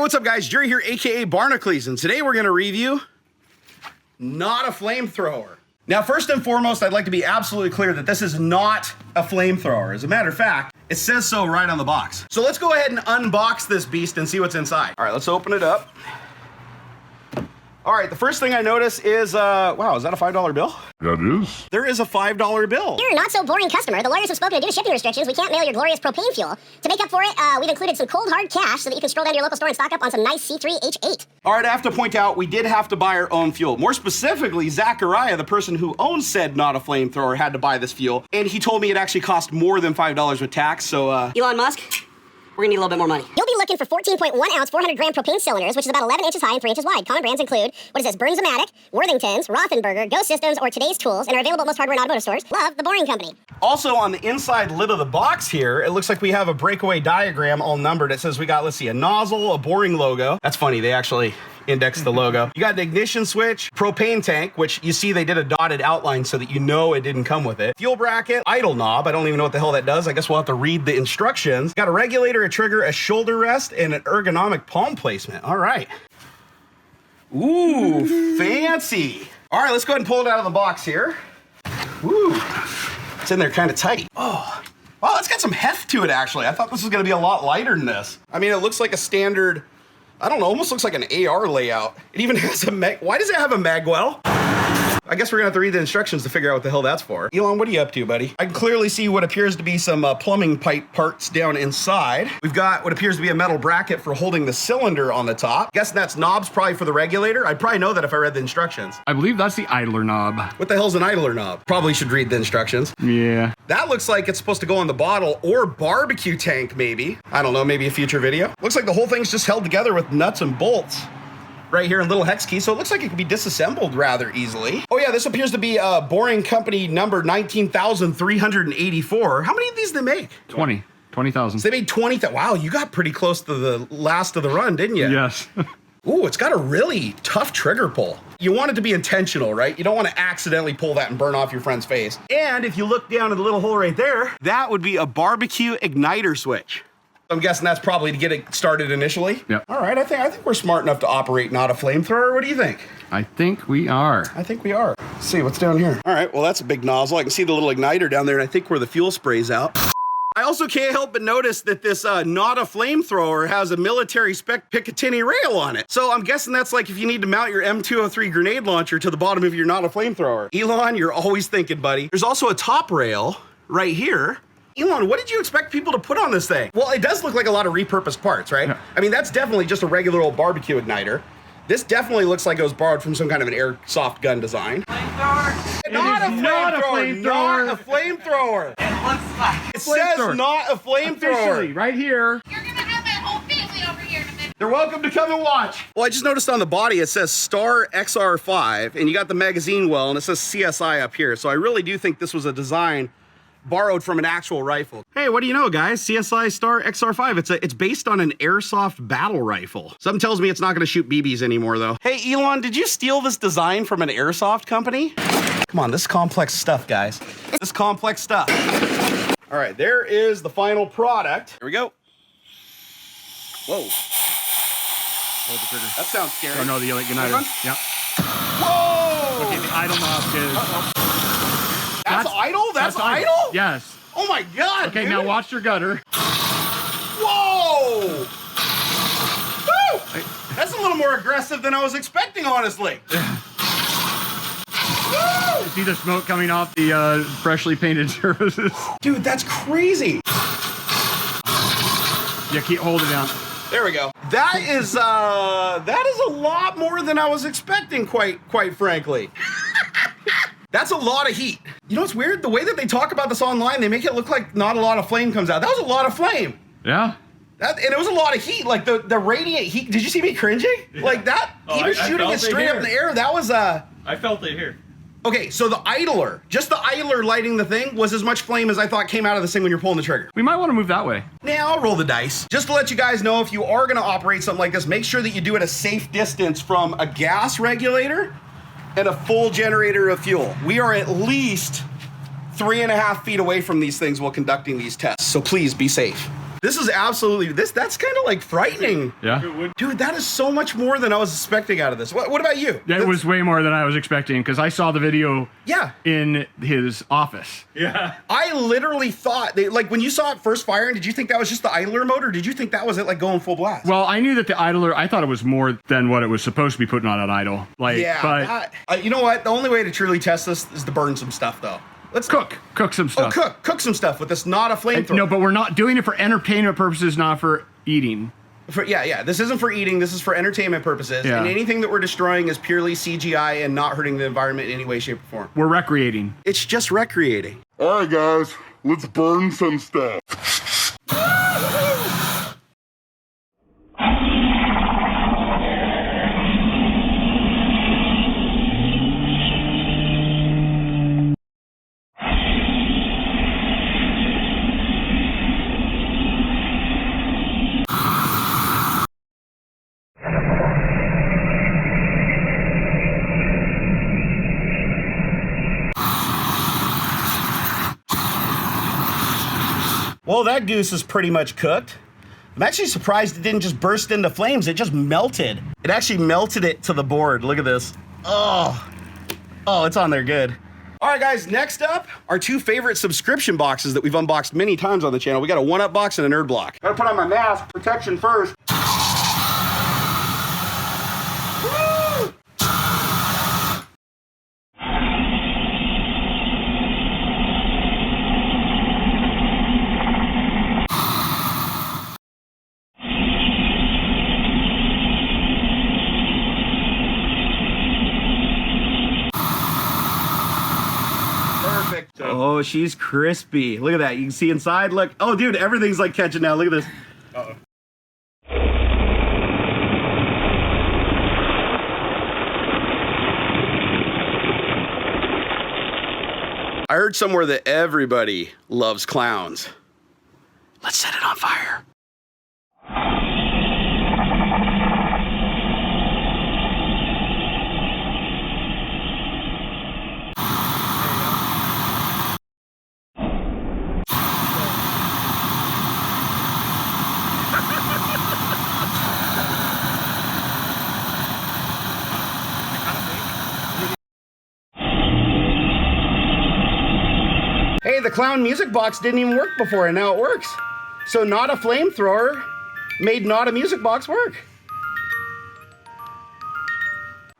what's up guys? Jerry here, aka Barnacules, and today we're gonna review not a flamethrower. Now, first and foremost, I'd like to be absolutely clear that this is not a flamethrower. As a matter of fact, it says so right on the box. So let's go ahead and unbox this beast and see what's inside. All right, let's open it up. All right, the first thing I notice is, wow, is that a $5 bill? That is. There is a $5 bill. You're a not so boring customer. The lawyers have spoken. Due to shipping restrictions, we can't mail your glorious propane fuel. To make up for it, we've included some cold hard cash so that you can stroll down to your local store and stock up on some nice C3 H8. All right, I have to point out, we did have to buy our own fuel. More specifically, Zachariah, the person who owns said not a flamethrower, had to buy this fuel. And he told me it actually cost more than $5 with tax, so Elon Musk, we're gonna need a little bit more money. You'll be looking for 14.1 ounce, 400 gram propane cylinders, which is about 11 inches high and 3 inches wide. Common brands include, what is this, Burns-O-Matic, Worthingtons, Rothenberger, Ghost Systems, or Today's Tools, and are available at most hardware and automotive stores. Love, the Boring Company. Also, on the inside lid of the box here, it looks like we have a breakaway diagram all numbered. It says we got, let's see, a nozzle, a boring logo. That's funny, they actually indexed the logo. You got an ignition switch, propane tank, which you see they did a dotted outline so that you know it didn't come with it. Fuel bracket, idle knob, I don't even know what the hell that does. I guess we'll have to read the instructions. Got a regulator, a trigger, a shoulder rest, and an ergonomic palm placement. All right. Ooh, fancy. All right, let's go ahead and pull it out of the box here. Ooh, it's in there kind of tight. Oh, wow, it's got some heft to it actually. I thought this was gonna be a lot lighter than this. I mean, it looks like a standard, I don't know, almost looks like an AR layout. It even has a why does it have a magwell? I guess we're gonna have to read the instructions to figure out what the hell that's for. Elon, what are you up to, buddy? I can clearly see what appears to be some plumbing pipe parts down inside. We've got what appears to be a metal bracket for holding the cylinder on the top. Guessing that's knobs probably for the regulator. I'd probably know that if I read the instructions. I believe that's the idler knob. What the hell's an idler knob? Probably should read the instructions. Yeah. That looks like it's supposed to go on the bottle or barbecue tank, maybe. I don't know, maybe a future video. Looks like the whole thing's just held together with nuts and bolts right here in little hex keys, so it looks like it can be disassembled rather easily. Oh yeah, this appears to be Boring Company number 19,384. How many of these do they make? 20,000. So they made 20,000. Wow, you got pretty close to the last of the run, didn't you? Yes. Ooh, it's got a really tough trigger pull. You want it to be intentional, right? You don't want to accidentally pull that and burn off your friend's face. And if you look down at the little hole right there, that would be a barbecue igniter switch. I'm guessing that's probably to get it started initially. Yep. All right, I think we're smart enough to operate not a flamethrower. What do you think? I think we are. I think we are. Let's see what's down here. All right, well, that's a big nozzle. I can see the little igniter down there, and I think where the fuel spray's out. I also can't help but notice that this not a flamethrower has a military spec Picatinny rail on it. So I'm guessing that's like if you need to mount your M203 grenade launcher to the bottom of your not a flamethrower. Elon, you're always thinking, buddy. There's also a top rail right here. Elon, what did you expect people to put on this thing? Well, it does look like a lot of repurposed parts, right? Yeah. I mean, that's definitely just a regular old barbecue igniter. This definitely looks like it was borrowed from some kind of an airsoft gun design. Flamethrower. Not a flamethrower. Not a flamethrower. It looks like It says not a flamethrower. Officially, right here. You're gonna have my whole family over here in a minute. They're welcome to come and watch. Well, I just noticed on the body it says Star XR5, and you got the magazine well, and it says CSI up here. So I really do think this was a design borrowed from an actual rifle. Hey, what do you know, guys? CSI Star XR5. It's based on an airsoft battle rifle. Something tells me it's not gonna shoot BBs anymore, though. Hey, Elon, did you steal this design from an airsoft company? Come on, this is complex stuff, guys. This is complex stuff. All right, there is the final product. Here we go. Whoa. Hold the trigger. That sounds scary. Oh no, the igniter. Yeah. Whoa! Okay, the idle knob is. That's idle? That's idle? Yes. Oh my God, Okay, dude. now watch your gutter. Whoa! Woo! That's a little more aggressive than I was expecting, honestly. You see the smoke coming off the freshly painted surfaces? Dude, that's crazy. Yeah, keep holding it down. There we go. That is a lot more than I was expecting, quite frankly. That's a lot of heat. You know what's weird? The way that they talk about this online, they make it look like not a lot of flame comes out. That was a lot of flame. Yeah. And it was a lot of heat, like the radiant heat. Did you see me cringing? Yeah. Like that, even shooting it straight up in the air, that was I felt it here. Okay, so the idler, just the idler lighting the thing was as much flame as I thought came out of this thing when you're pulling the trigger. We might want to move that way. Now I'll roll the dice. Just to let you guys know, if you are gonna operate something like this, make sure that you do it a safe distance from a gas regulator and a full generator of fuel. We are at least 3.5 feet away from these things while conducting these tests, so please be safe. This is absolutely, that's kind of like frightening. Yeah. Dude, that is so much more than I was expecting out of this. What about you? That was way more than I was expecting because I saw the video in his office. Yeah. I literally thought, like when you saw it first firing, did you think that was just the idler mode or did you think that was it like going full blast? Well, I knew that the idler, I thought it was more than what it was supposed to be putting on an idle. Like, yeah, but you know what? The only way to truly test this is to burn some stuff though. Let's cook some stuff. Oh, cook some stuff with this, not a flamethrower. No, but we're not doing it for entertainment purposes, not for eating. Yeah. This isn't for eating. This is for entertainment purposes. Yeah. And anything that we're destroying is purely CGI and not hurting the environment in any way, shape, or form. We're recreating. It's just recreating. All right, guys, let's burn some stuff. Well, that goose is pretty much cooked. I'm actually surprised it didn't just burst into flames. It just melted. It actually melted it to the board. Look at this. Oh, it's on there good. All right, guys, next up, our two favorite subscription boxes that we've unboxed many times on the channel. We got a 1-Up box and a Nerd block. Gotta put on my mask, protection first. Woo! Perfect. Oh, she's crispy. Look at that. You can see inside. Look. Oh, dude, everything's like catching now. Look at this. Uh-oh. I heard somewhere that everybody loves clowns. Let's set it on fire. Hey, the clown music box didn't even work before and now it works. So not a flamethrower made not a music box work.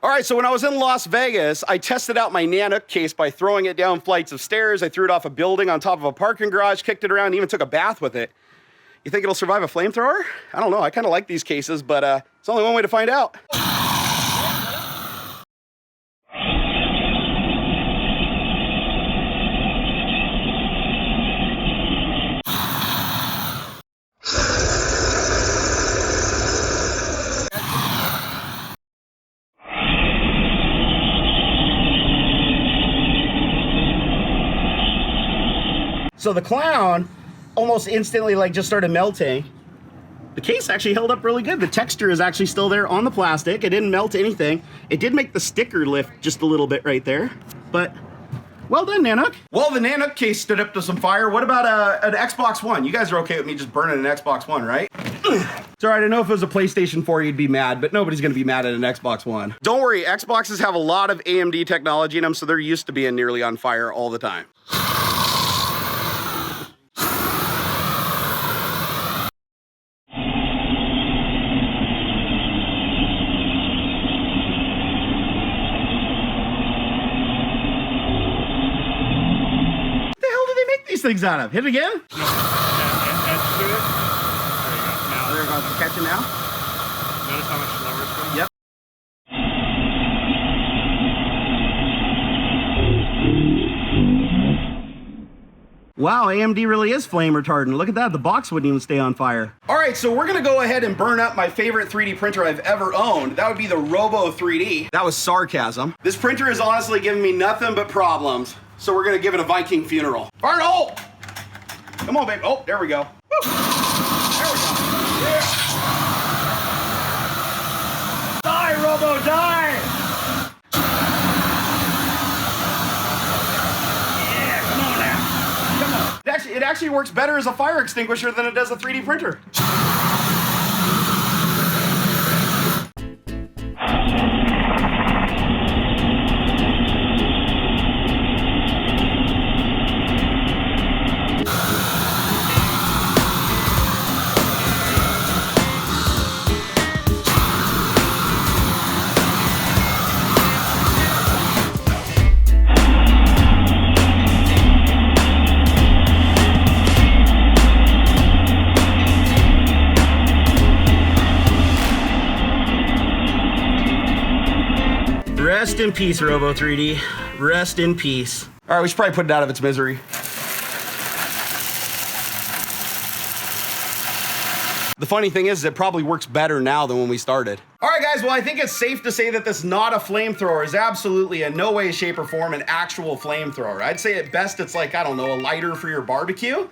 All right, so when I was in Las Vegas, I tested out my Nanook case by throwing it down flights of stairs. I threw it off a building on top of a parking garage, kicked it around, even took a bath with it. You think it'll survive a flamethrower? I don't know, I kind of like these cases, but it's only one way to find out. So the clown almost instantly like just started melting. The case actually held up really good. The texture is actually still there on the plastic. It didn't melt anything. It did make the sticker lift just a little bit right there, but well done, Nanook. Well, the Nanook case stood up to some fire. What about an Xbox One? You guys are okay with me just burning an Xbox One, right? It's all right, I know if it was a PlayStation 4, you'd be mad, but nobody's gonna be mad at an Xbox One. Don't worry, Xboxes have a lot of AMD technology in them, so they're used to being nearly on fire all the time. Things out of. Hit it again. Edge to it. There you go. Now. There we go. Catching now. Notice how much slower it's going? Yep. Wow, AMD really is flame retardant. Look at that, the box wouldn't even stay on fire. All right, so we're gonna go ahead and burn up my favorite 3D printer I've ever owned. That would be the Robo 3D. That was sarcasm. This printer is honestly giving me nothing but problems. So we're gonna give it a Viking funeral. Fire in a hole! Come on, baby. Oh, there we go. Woo. There we go. Yeah. Die, Robo, die! Yeah, come on now. Come on. It actually works better as a fire extinguisher than it does a 3D printer. Rest in peace, Robo 3D. Rest in peace. All right, we should probably put it out of its misery. The funny thing is, it probably works better now than when we started. All right, guys, well, I think it's safe to say that this not a flamethrower is absolutely in no way, shape, or form an actual flamethrower. I'd say at best it's like, I don't know, a lighter for your barbecue.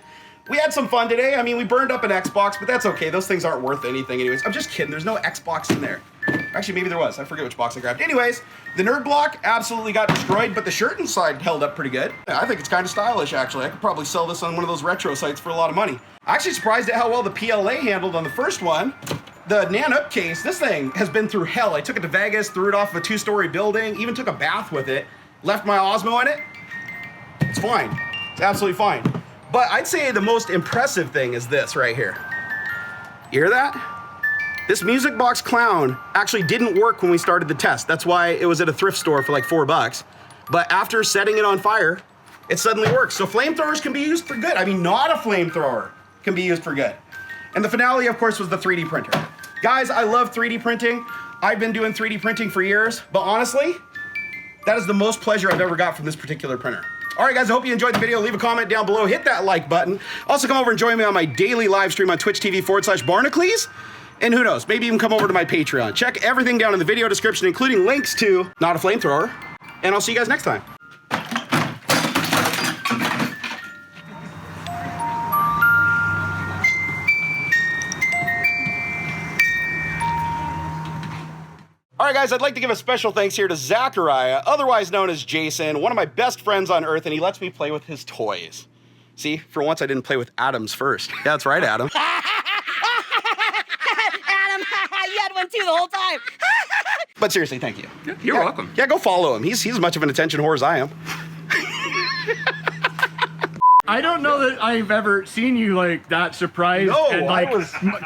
We had some fun today. I mean, we burned up an Xbox, but that's okay. Those things aren't worth anything anyways. I'm just kidding. There's no Xbox in there. Actually, maybe there was. I forget which box I grabbed. Anyways, the nerd block absolutely got destroyed, but the shirt inside held up pretty good. Yeah, I think it's kind of stylish, actually. I could probably sell this on one of those retro sites for a lot of money. Actually surprised at how well the PLA handled on the first one. The Nan-Up case, this thing has been through hell. I took it to Vegas, threw it off of a 2-story building, even took a bath with it, left my Osmo in it. It's fine. It's absolutely fine. But I'd say the most impressive thing is this right here. You hear that? This Music Box Clown actually didn't work when we started the test. That's why it was at a thrift store for like $4. But after setting it on fire, it suddenly works. So flamethrowers can be used for good. I mean, not a flamethrower can be used for good. And the finale, of course, was the 3D printer. Guys, I love 3D printing. I've been doing 3D printing for years, but honestly, that is the most pleasure I've ever got from this particular printer. All right, guys, I hope you enjoyed the video. Leave a comment down below. Hit that like button. Also, come over and join me on my daily live stream on Twitch TV/Barnacules. And who knows, maybe even come over to my Patreon. Check everything down in the video description, including links to Not a Flamethrower. And I'll see you guys next time. All right, guys, I'd like to give a special thanks here to Zachariah, otherwise known as Jason, one of my best friends on earth, and he lets me play with his toys. See, for once I didn't play with Adam's first. Yeah, that's right, Adam. Adam, you had one too the whole time. But seriously, thank you. You're welcome. Yeah, go follow him. He's as much of an attention whore as I am. I don't know that I've ever seen you like that surprised and like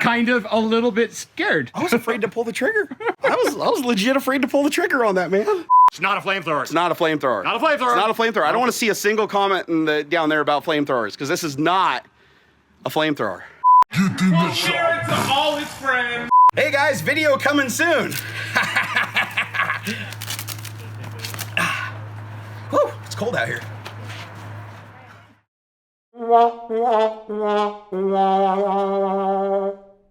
kind of a little bit scared. I was afraid to pull the trigger. I was legit afraid to pull the trigger on that, man. It's not a flamethrower. It's not a flamethrower. Not a flamethrower. It's not a flamethrower. I don't want to see a single comment down there about flamethrowers, because this is not a flamethrower. Well, share it to all his friends. Hey guys, video coming soon. Whew, it's cold out here. Wah, wah, wah, wah.